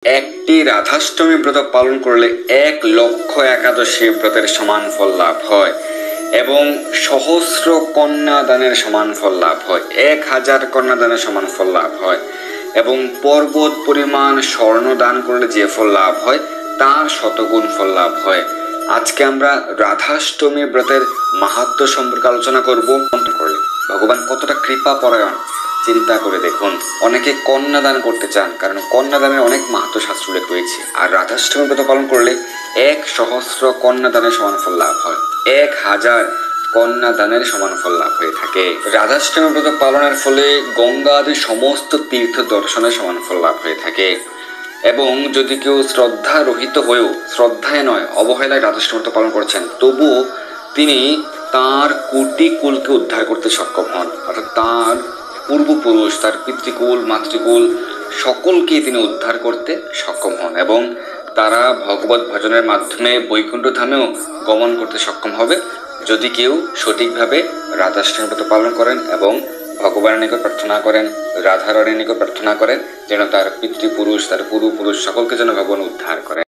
একটি রাধাষ্টমী ব্রত পালন করলে 1,00,000 একাদশী ব্রতের সমান ফল লাভ হয় এবং সহস্র কন্যাদানের সমান ফল লাভ হয়, 1000 কন্যাদানের সমান ফল লাভ হয় এবং পর্বত পরিমাণ স্বর্ণ দান করলে যে ফল লাভ হয় তার শতগুণ ফল লাভ হয়। আজকে আমরা রাধাষ্টমী ব্রতের মাহাত্ম্য সম্পর্কে আলোচনা করব। ভগবান কতটা কৃপা পরায়ণ চিন্তা করে দেখুন। অনেকে কন্যাদান করতে চান, কারণ কন্যাদানের অনেক মাহাত্ম্য শাস্ত্র উল্লেখ রয়েছে। আর রাধাষ্টমী ব্রত পালন করলে 1,000 কন্যাদানের সমান ফল লাভ হয়, 1000 কন্যাদানের সমান ফল লাভ হয়ে থাকে। রাধাষ্টমী ব্রত পালনের ফলে গঙ্গা আদি সমস্ত তীর্থ দর্শনের সমান ফল লাভ হয়ে থাকে এবং যদি কেউ শ্রদ্ধা রহিত হয়েও, শ্রদ্ধায় নয় অবহেলায় রাধাষ্টমী ব্রত পালন করছেন, তবুও তিনি তার কোটি কুলকে উদ্ধার করতে সক্ষম হন। অর্থাৎ তার পূর্বপুরুষ, তার পিতৃকুল, মাতৃকুল সকলকে তিনি উদ্ধার করতে সক্ষম হন এবং তারা ভগবত ভজনের মাধ্যমে বৈকুণ্ঠ ধামেও গমন করতে সক্ষম হবে যদি কেউ সঠিকভাবে রাধাষ্টমী ব্রত পালন করেন এবং ভগবানের নিকট প্রার্থনা করেন, রাধারানীর নিকট প্রার্থনা করেন যেন তার পিতৃপুরুষ, তার পূর্বপুরুষ সকলকে যেন ভগবান উদ্ধার করেন।